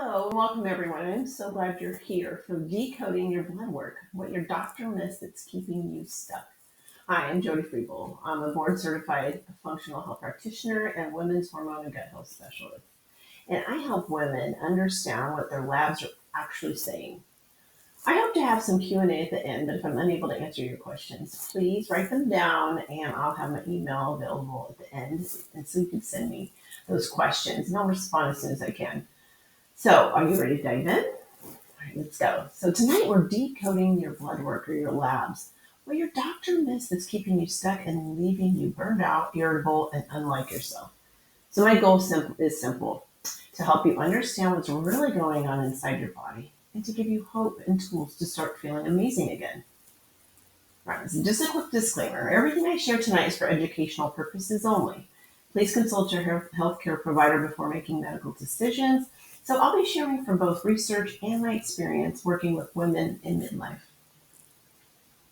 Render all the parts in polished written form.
Hello and welcome everyone. I'm so glad you're here for decoding your blood work, what your doctor missed that's keeping you stuck. Hi, I'm Jody Friebel. I'm a board certified functional health practitioner and women's hormone and gut health specialist. And I help women understand what their labs are actually saying. I hope to have some Q&A at the end, but if I'm unable to answer your questions, please write them down and I'll have my email available at the end. And so you can send me those questions and I'll respond as soon as I can. So, are you ready to dive in? All right, let's go. So, tonight we're decoding your blood work or your labs. What your doctor missed that's keeping you stuck and leaving you burned out, irritable, and unlike yourself. So, my goal is simple to help you understand what's really going on inside your body and to give you hope and tools to start feeling amazing again. Right, so just a quick disclaimer everything I share tonight is for educational purposes only. Please consult your healthcare provider before making medical decisions. So I'll be sharing from both research and my experience working with women in midlife.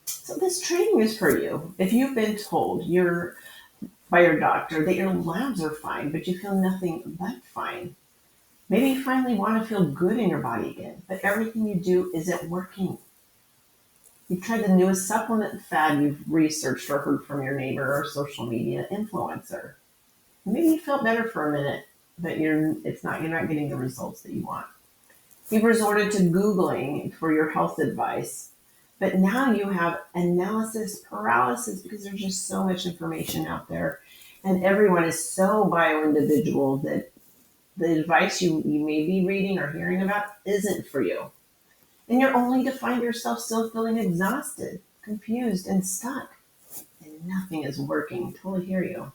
So this training is for you. If you've been told by your doctor that your labs are fine, but you feel nothing but fine. Maybe you finally want to feel good in your body again, but everything you do isn't working. You've tried the newest supplement fad you've researched or heard from your neighbor or social media influencer. Maybe you felt better for a minute, but you're not getting the results that you want. You've resorted to Googling for your health advice, but now you have analysis paralysis because there's just so much information out there and everyone is so bio-individual that the advice you may be reading or hearing about isn't for you. And you're only to find yourself still feeling exhausted, confused, and stuck. And nothing is working. Totally hear you.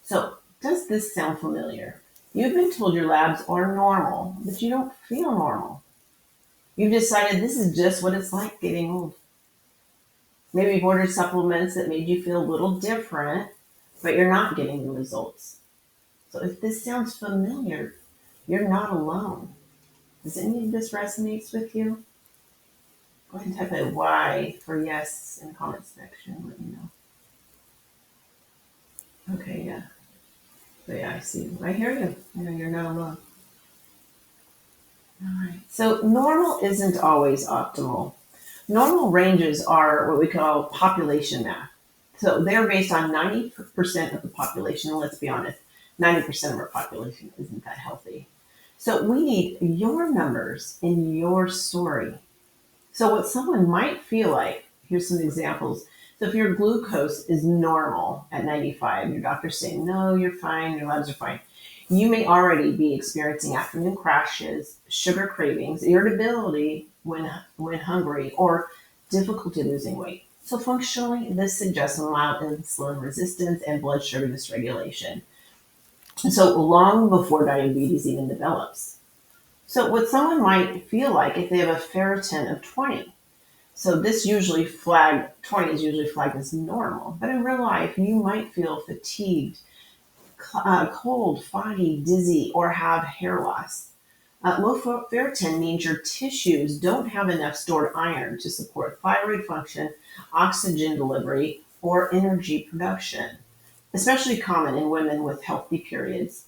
So, does this sound familiar? You've been told your labs are normal, but you don't feel normal. You've decided this is just what it's like getting old. Maybe you've ordered supplements that made you feel a little different, but you're not getting the results. So if this sounds familiar, you're not alone. Does any of this resonate with you? Go ahead and type a Y for yes in the comments section. Let me know. Okay, yeah. So yeah, I see. I hear you. You're not alone. All right. So normal isn't always optimal. Normal ranges are what we call population math. So they're based on 90% of the population. And let's be honest, 90% of our population isn't that healthy. So we need your numbers in your story. So what someone might feel like, here's some examples. So if your glucose is normal at 95, your doctor's saying, no, you're fine, your labs are fine. You may already be experiencing afternoon crashes, sugar cravings, irritability when hungry, or difficulty losing weight. So functionally, this suggests mild insulin resistance and blood sugar dysregulation. And so long before diabetes even develops. So what someone might feel like if they have a ferritin of 20. So this 20 is usually flagged as normal. But in real life, you might feel fatigued, cold, foggy, dizzy, or have hair loss. Low ferritin means your tissues don't have enough stored iron to support thyroid function, oxygen delivery, or energy production, especially common in women with heavy periods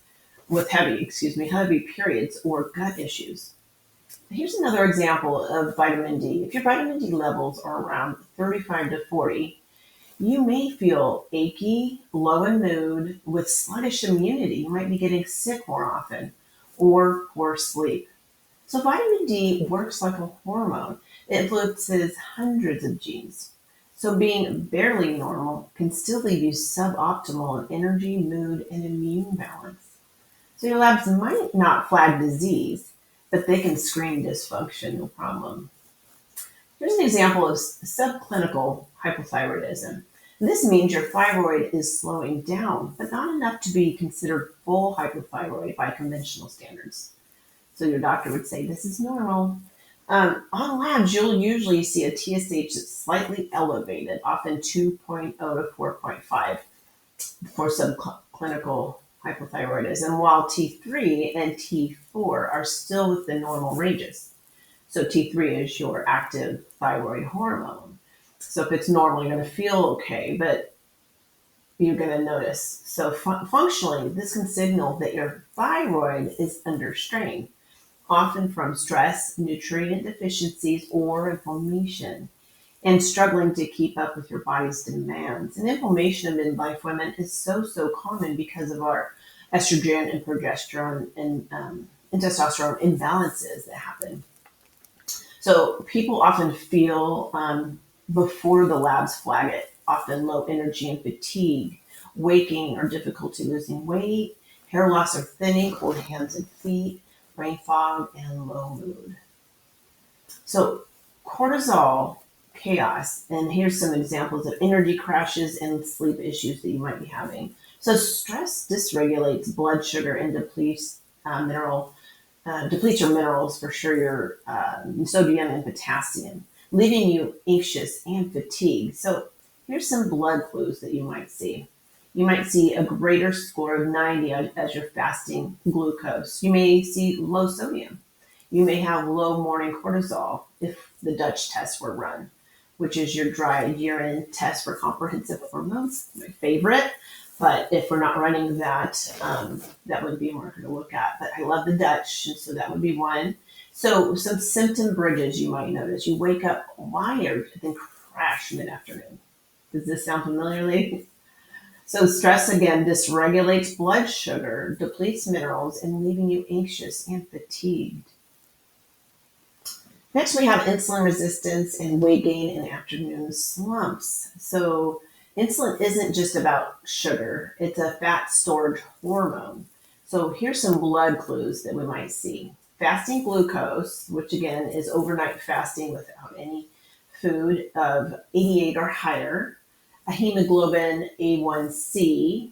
or gut issues. Here's another example of vitamin D. If your vitamin D levels are around 35 to 40, you may feel achy, low in mood, with sluggish immunity. You might be getting sick more often, or poor sleep. So vitamin D works like a hormone. It influences hundreds of genes. So being barely normal can still leave you suboptimal in energy, mood, and immune balance. So your labs might not flag disease, but they can screen dysfunction, no problem. Here's an example of subclinical hypothyroidism. This means your thyroid is slowing down, but not enough to be considered full hypothyroid by conventional standards. So your doctor would say, this is normal. On labs, you'll usually see a TSH that's slightly elevated, often 2.0 to 4.5 for subclinical hypothyroidism, while T3 and T4 are still within normal ranges. So T3 is your active thyroid hormone. So if it's normal, you're going to feel okay, but you're going to notice. So functionally, this can signal that your thyroid is under strain, often from stress, nutrient deficiencies, or inflammation, and struggling to keep up with your body's demands. And inflammation in midlife women is so common because of our estrogen and progesterone and testosterone imbalances that happen. So people often feel before the labs flag it, often low energy and fatigue, waking or difficulty losing weight, hair loss or thinning, cold hands and feet, brain fog, and low mood. So cortisol, chaos, and here's some examples of energy crashes and sleep issues that you might be having. So stress dysregulates blood sugar and depletes your minerals, for sure, your sodium and potassium, leaving you anxious and fatigued. So here's some blood clues that you might see. You might see a greater score of 90 as you're fasting glucose. You may see low sodium. You may have low morning cortisol if the Dutch test were run, which is your dry urine test for comprehensive hormones, my favorite. But if we're not running that, that would be a marker to look at. But I love the Dutch, and so that would be one. So some symptom bridges you might notice. You wake up wired, then crash mid-afternoon. Does this sound familiar, ladies? So stress, again, dysregulates blood sugar, depletes minerals, and leaving you anxious and fatigued. Next, we have insulin resistance and weight gain in afternoon slumps. So insulin isn't just about sugar. It's a fat storage hormone. So here's some blood clues that we might see. Fasting glucose, which again is overnight fasting without any food, of 88 or higher. A hemoglobin A1C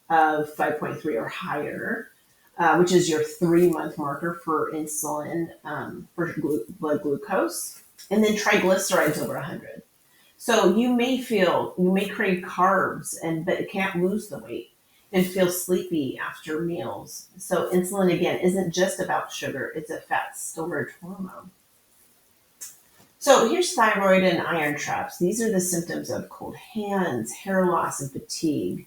of 5.3 or higher, which is your 3-month marker for insulin, for blood glucose, and then triglycerides over 100. So you may crave carbs, but it can't lose the weight, and feel sleepy after meals. So insulin, again, isn't just about sugar. It's a fat storage hormone. So here's thyroid and iron traps. These are the symptoms of cold hands, hair loss, and fatigue.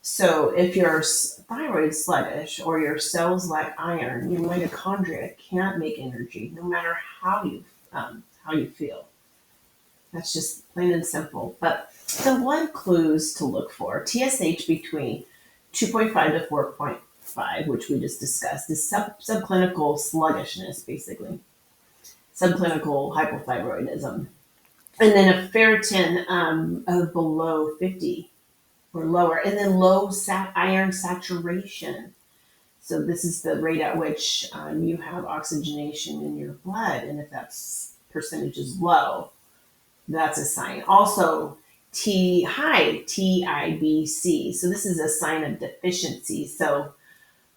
So if your thyroid is sluggish or your cells lack iron, your mitochondria can't make energy, no matter how you feel. That's just plain and simple. But some blood clues to look for: TSH between 2.5 to 4.5, which we just discussed, is subclinical sluggishness, basically. Subclinical hypothyroidism. And then a ferritin of below 50 or lower, and then low iron saturation. So this is the rate at which you have oxygenation in your blood, and if that percentage is low, that's a sign. Also, high TIBC. So this is a sign of deficiency. So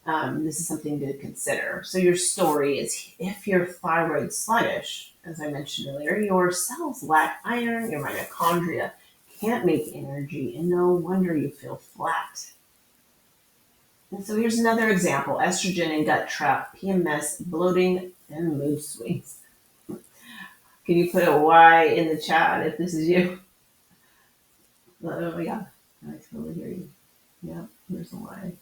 this is something to consider. So your story is, if your thyroid's sluggish, as I mentioned earlier, your cells lack iron, your mitochondria can't make energy, and no wonder you feel flat. And so here's another example: estrogen and gut trap, PMS, bloating, and mood swings. Can you put a Y in the chat if this is you? Oh, yeah, I totally hear you. Yeah, there's a Y.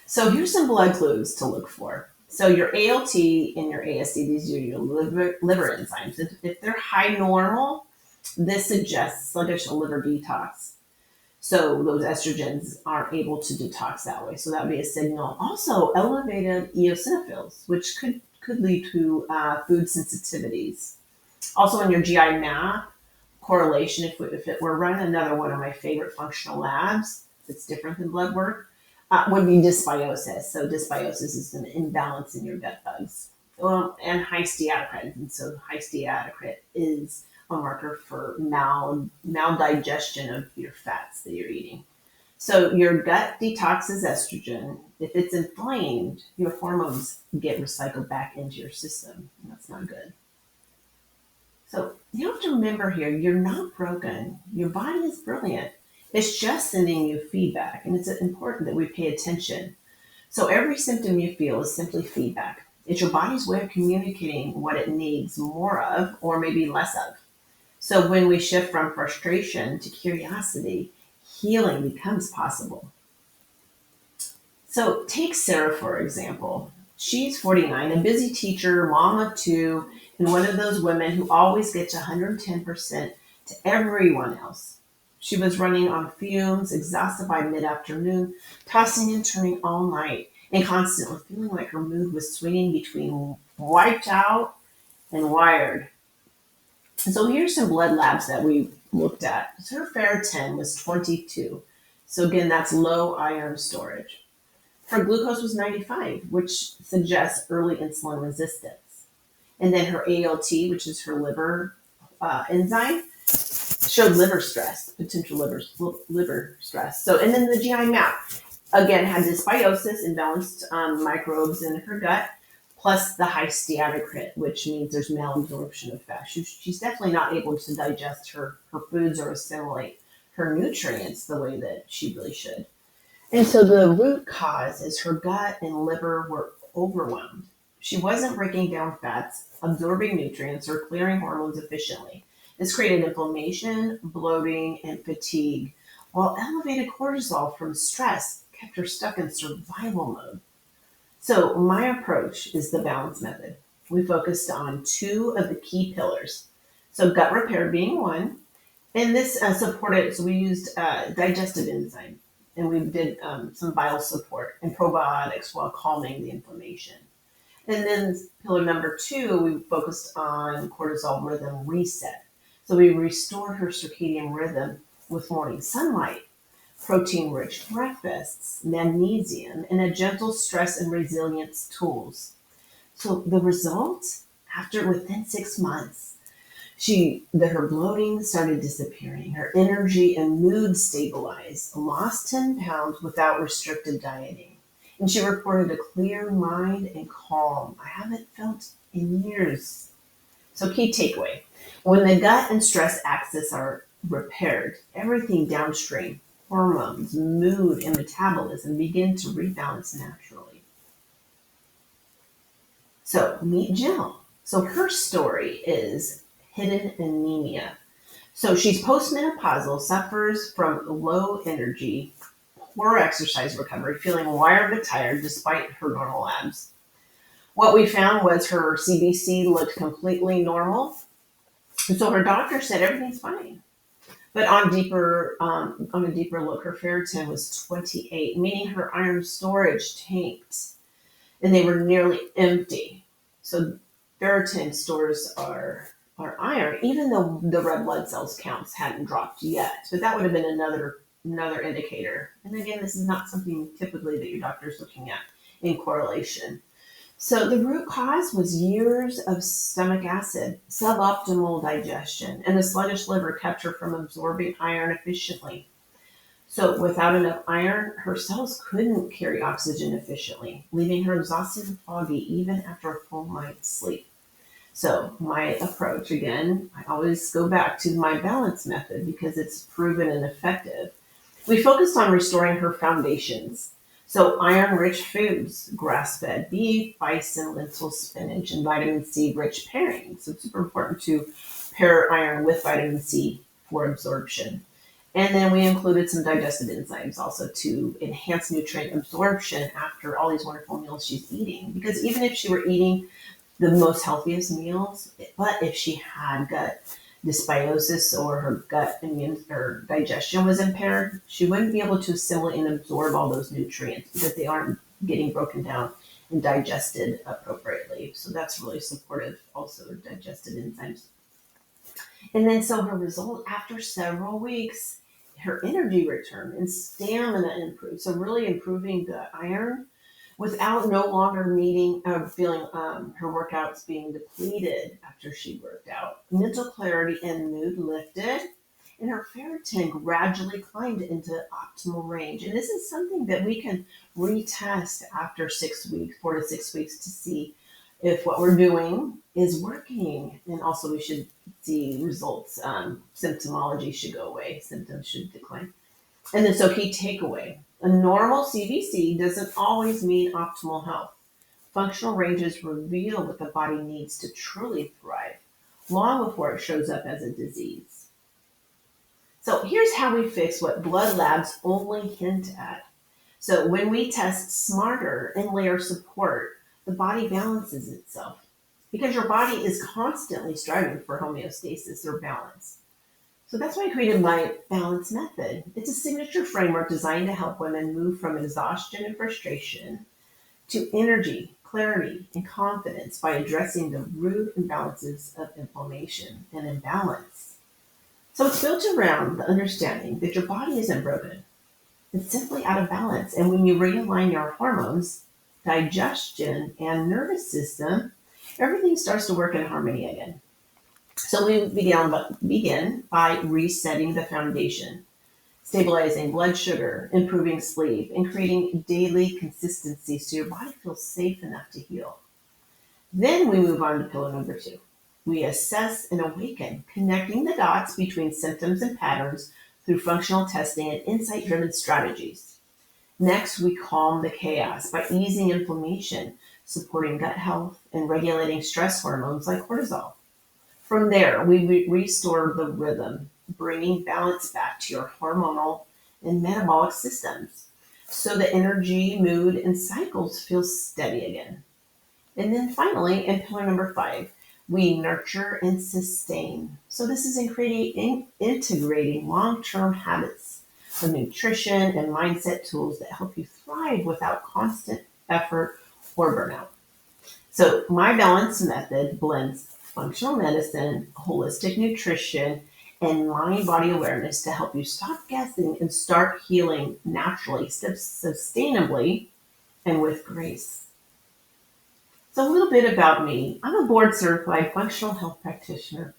So here's some blood clues to look for. So your ALT and your AST, these are your liver enzymes. If they're high normal, this suggests sluggish liver detox. So those estrogens aren't able to detox that way. So that would be a signal. Also, elevated eosinophils, which could lead to food sensitivities. Also, in your GI map correlation, if it were run, another one of my favorite functional labs that's different than blood work, would be dysbiosis. So dysbiosis is an imbalance in your gut bugs. And high steatocrit. And so high steatocrit is a marker for maldigestion of your fats that you're eating. So your gut detoxes estrogen. If it's inflamed, your hormones get recycled back into your system. And that's not good. So you have to remember here, you're not broken. Your body is brilliant. It's just sending you feedback, and it's important that we pay attention. So every symptom you feel is simply feedback. It's your body's way of communicating what it needs more of, or maybe less of. So when we shift from frustration to curiosity, healing becomes possible. So take Sarah, for example. She's 49, a busy teacher, mom of two, and one of those women who always gets 110% to everyone else. She was running on fumes, exhausted by mid afternoon, tossing and turning all night, and constantly feeling like her mood was swinging between wiped out and wired. And so here's some blood labs that we looked at. So her ferritin was 22. So again, that's low iron storage. Her glucose was 95, which suggests early insulin resistance. And then her ALT, which is her liver enzyme, showed liver stress, potential liver stress. So, and then the GI map, again, had dysbiosis, imbalanced microbes in her gut, plus the high steatocrit, which means there's malabsorption of fat. She's definitely not able to digest her foods or assimilate her nutrients the way that she really should. And so the root cause is her gut and liver were overwhelmed. She wasn't breaking down fats, absorbing nutrients, or clearing hormones efficiently. This created inflammation, bloating, and fatigue, while elevated cortisol from stress kept her stuck in survival mode. So my approach is the balance method. We focused on two of the key pillars. So gut repair being one, and this supported, so we used digestive enzyme, and we did some bile support and probiotics while calming the inflammation. And then pillar number two, we focused on cortisol rhythm reset. So we restored her circadian rhythm with morning sunlight, protein-rich breakfasts, magnesium, and a gentle stress and resilience tools. So the results, within 6 months, her bloating started disappearing, her energy and mood stabilized, lost 10 pounds without restricted dieting. And she reported a clear mind and calm I haven't felt in years. So key takeaway, when the gut and stress axis are repaired, everything downstream, hormones, mood, and metabolism begin to rebalance naturally. So meet Jill. So her story is hidden anemia. So she's postmenopausal, suffers from low energy, poor exercise recovery, feeling wired but tired despite her normal labs. What we found was her CBC looked completely normal. And so her doctor said everything's fine. But on a deeper look, her ferritin was 28, meaning her iron storage tanked, and they were nearly empty. So ferritin stores our iron, even though the red blood cells counts hadn't dropped yet. But that would have been another indicator. And again, this is not something typically that your doctor is looking at in correlation. So the root cause was years of stomach acid, suboptimal digestion, and a sluggish liver kept her from absorbing iron efficiently. So without enough iron, her cells couldn't carry oxygen efficiently, leaving her exhausted and foggy even after a full night's sleep. So my approach, again, I always go back to my balance method because it's proven and effective. We focused on restoring her foundations. So iron-rich foods, grass-fed beef, bison, lentil, spinach, and vitamin C-rich pairings. So it's super important to pair iron with vitamin C for absorption. And then we included some digestive enzymes also to enhance nutrient absorption after all these wonderful meals she's eating. Because even if she were eating the most healthiest meals, but if she had gut dysbiosis or her gut immune or digestion was impaired, she wouldn't be able to assimilate and absorb all those nutrients because they aren't getting broken down and digested appropriately. So that's really supportive also, digestive enzymes. And then so her result after several weeks, her energy returned and stamina improved. So really improving the iron without no longer needing feeling her workouts being depleted after she worked out. Mental clarity and mood lifted, and her ferritin gradually climbed into optimal range. And this is something that we can retest after 6 weeks, 4 to 6 weeks, to see if what we're doing is working. And also we should see results. Symptomology should go away. Symptoms should decline. And then so key takeaway. A normal CBC doesn't always mean optimal health. Functional ranges reveal what the body needs to truly thrive, long before it shows up as a disease. So here's how we fix what blood labs only hint at. So when we test smarter and layer support, the body balances itself because your body is constantly striving for homeostasis or balance. So that's why I created my balance method. It's a signature framework designed to help women move from exhaustion and frustration to energy, clarity, and confidence by addressing the root imbalances of inflammation and imbalance. So it's built around the understanding that your body isn't broken. It's simply out of balance. And when you realign your hormones, digestion, and nervous system, everything starts to work in harmony again. So we begin by resetting the foundation, stabilizing blood sugar, improving sleep, and creating daily consistency so your body feels safe enough to heal. Then we move on to pillar number 2. We assess and awaken, connecting the dots between symptoms and patterns through functional testing and insight-driven strategies. Next, we calm the chaos by easing inflammation, supporting gut health, and regulating stress hormones like cortisol. From there, we restore the rhythm, bringing balance back to your hormonal and metabolic systems so the energy, mood, and cycles feel steady again. And then finally, in pillar number 5, we nurture and sustain. So this is integrating long-term habits of nutrition and mindset tools that help you thrive without constant effort or burnout. So my balance method blends functional medicine, holistic nutrition, and mind-body awareness to help you stop guessing and start healing naturally, sustainably, and with grace. So a little bit about me. I'm a board certified functional health practitioner.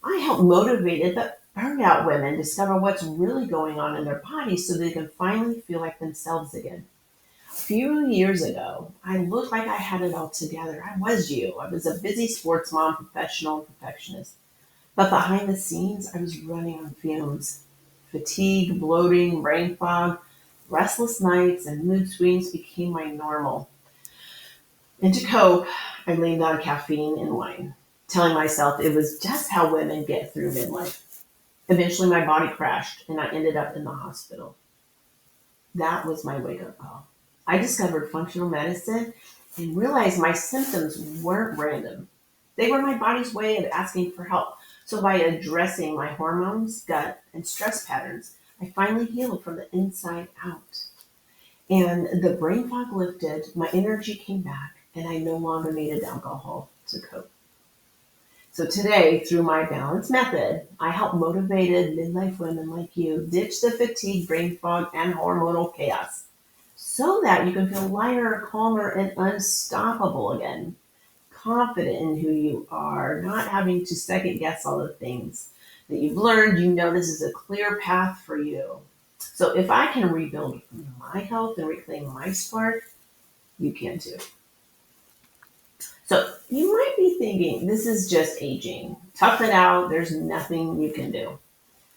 I help motivated but burned out women discover what's really going on in their bodies so they can finally feel like themselves again. A few years ago, I looked like I had it all together. I was you. I was a busy sports mom, professional, and perfectionist. But behind the scenes, I was running on fumes. Fatigue, bloating, brain fog, restless nights, and mood swings became my normal. And to cope, I leaned on caffeine and wine, telling myself it was just how women get through midlife. Eventually, my body crashed, and I ended up in the hospital. That was my wake-up call. I discovered functional medicine and realized my symptoms weren't random. They were my body's way of asking for help. So by addressing my hormones, gut, and stress patterns, I finally healed from the inside out. And the brain fog lifted, my energy came back, and I no longer needed alcohol to cope. So today, through my balance method, I help motivated midlife women like you ditch the fatigue, brain fog, and hormonal chaos so that you can feel lighter, calmer, and unstoppable again. Confident in who you are, not having to second guess all the things that you've learned. You know this is a clear path for you. So if I can rebuild my health and reclaim my spark, you can too. So you might be thinking, this is just aging. Tough it out. There's nothing you can do.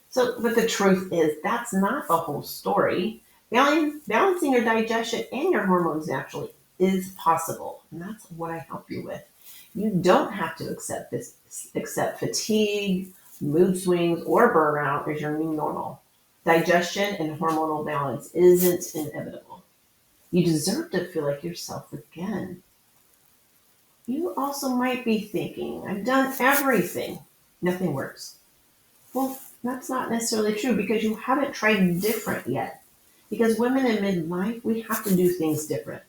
So, but the truth is, that's not the whole story. Balancing your digestion and your hormones naturally is possible. And that's what I help you with. You don't have to accept fatigue, mood swings, or burnout as your new normal. Digestion and hormonal balance isn't inevitable. You deserve to feel like yourself again. You also might be thinking, I've done everything. Nothing works. Well, that's not necessarily true because you haven't tried different yet. Because women in midlife, we have to do things different.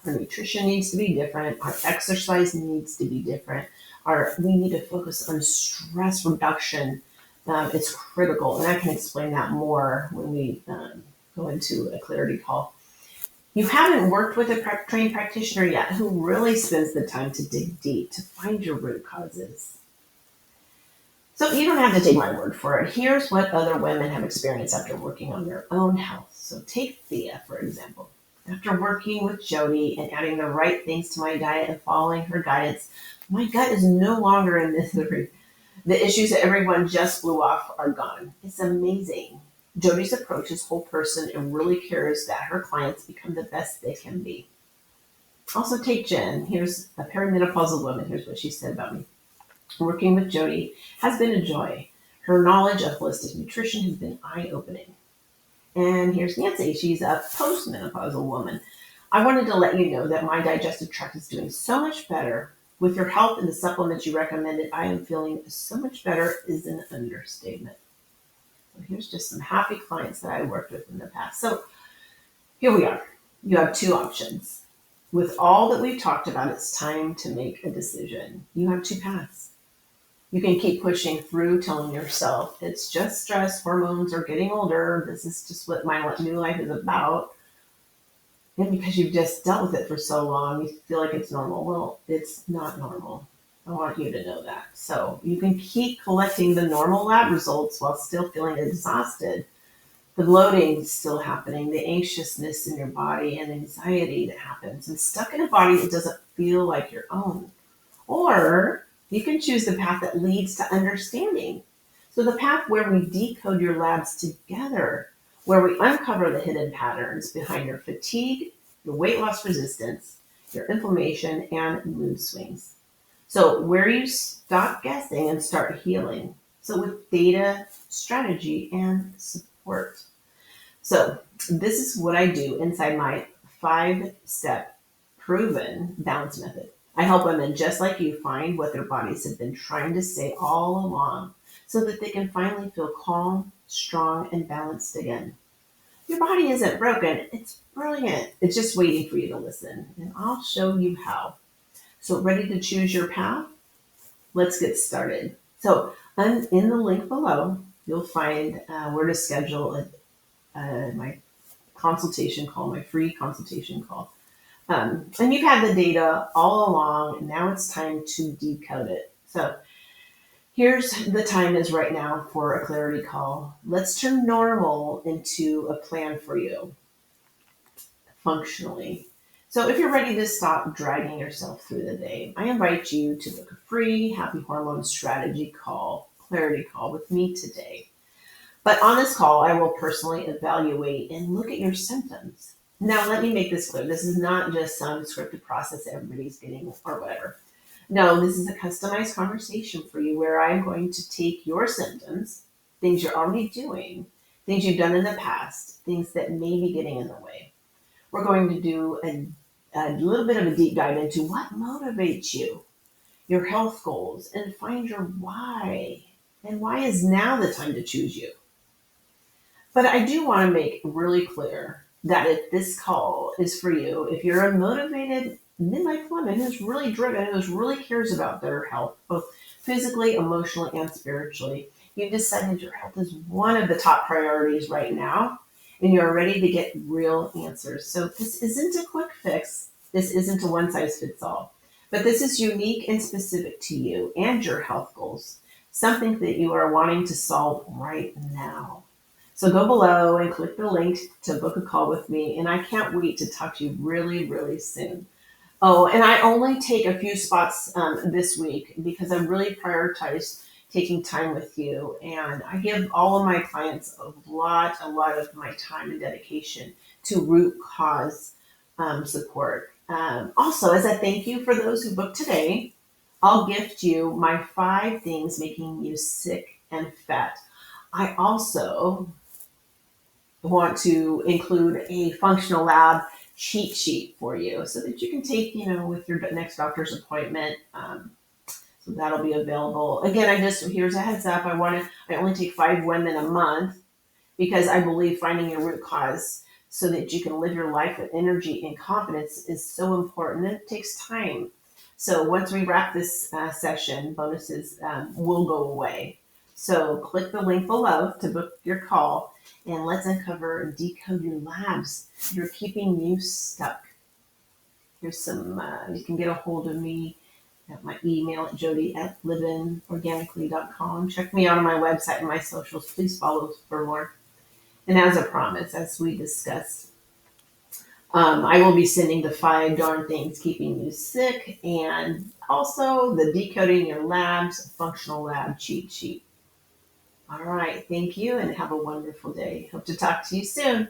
Our nutrition needs to be different. Our exercise needs to be different. We need to focus on stress reduction. It's critical, and I can explain that more when we go into a clarity call. You haven't worked with a trained practitioner yet who really spends the time to dig deep to find your root causes. So you don't have to take my word for it. Here's what other women have experienced after working on their own health. So take Thea, for example. After working with Jody and adding the right things to my diet and following her guidance, my gut is no longer in misery. The issues that everyone just blew off are gone. It's amazing. Jody's approach is whole person and really cares that her clients become the best they can be. Also take Jen. Here's a perimenopausal woman. Here's what she said about me. Working with Jody has been a joy. Her knowledge of holistic nutrition has been eye-opening. And here's Nancy. She's a postmenopausal woman. I wanted to let you know that my digestive tract is doing so much better. With your help and the supplements you recommended, I am feeling so much better is an understatement. So here's just some happy clients that I worked with in the past. So here we are. You have two options. With all that we've talked about, it's time to make a decision. You have two paths. You can keep pushing through, telling yourself, it's just stress, hormones are getting older, this is just what my new life is about. And because you've just dealt with it for so long, you feel like it's normal. Well, it's not normal. I want you to know that. So you can keep collecting the normal lab results while still feeling exhausted. The bloating is still happening, the anxiousness in your body and anxiety that happens, and stuck in a body that doesn't feel like your own. Or you can choose the path that leads to understanding. So the path where we decode your labs together, where we uncover the hidden patterns behind your fatigue, your weight loss resistance, your inflammation, and mood swings. So where you stop guessing and start healing. So with data, strategy, and support. So this is what I do inside my 5-step proven balance method. I help women just like you find what their bodies have been trying to say all along so that they can finally feel calm, strong, and balanced again. Your body isn't broken, it's brilliant. It's just waiting for you to listen, and I'll show you how. So ready to choose your path? Let's get started. So in the link below, you'll find where to schedule my consultation call, my free consultation call. And you've had the data all along, and now it's time to decode it. So here's the time is right now for a clarity call. Let's turn normal into a plan for you functionally. So if you're ready to stop dragging yourself through the day, I invite you to book a free Happy Hormone Strategy call, clarity call with me today. But on this call, I will personally evaluate and look at your symptoms. Now, let me make this clear. This is not just some scripted process that everybody's getting or whatever. No, this is a customized conversation for you where I'm going to take your symptoms, things you're already doing, things you've done in the past, things that may be getting in the way. We're going to do a little bit of a deep dive into what motivates you, your health goals, and find your why. And why is now the time to choose you? But I do want to make really clear that if this call is for you, if you're a motivated midlife woman who's really driven, who's really cares about their health, both physically, emotionally, and spiritually, you've decided your health is one of the top priorities right now, and you're ready to get real answers. So this isn't a quick fix. This isn't a one-size-fits-all. But this is unique and specific to you and your health goals, something that you are wanting to solve right now. So go below and click the link to book a call with me, and I can't wait to talk to you really, really soon. Oh, and I only take a few spots this week because I really prioritize taking time with you, and I give all of my clients a lot of my time and dedication to root cause support. Also, as a thank you for those who booked today, I'll gift you my 5 things making you sick and fat. I also want to include a functional lab cheat sheet for you so that you can take, with your next doctor's appointment. So that'll be available. Again, here's a heads up. I only take 5 women a month because I believe finding your root cause so that you can live your life with energy and confidence is so important. It takes time. So once we wrap this session, bonuses will go away. So click the link below to book your call, and let's uncover and decode your labs that are keeping you stuck. Here's some, you can get a hold of me at my email at jody@livenorganically.com. Check me out on my website and my socials. Please follow for more. And as a promise, as we discussed, I will be sending the 5 darn things keeping you sick, and also the decoding your labs functional lab cheat sheet. All right, thank you, and have a wonderful day. Hope to talk to you soon.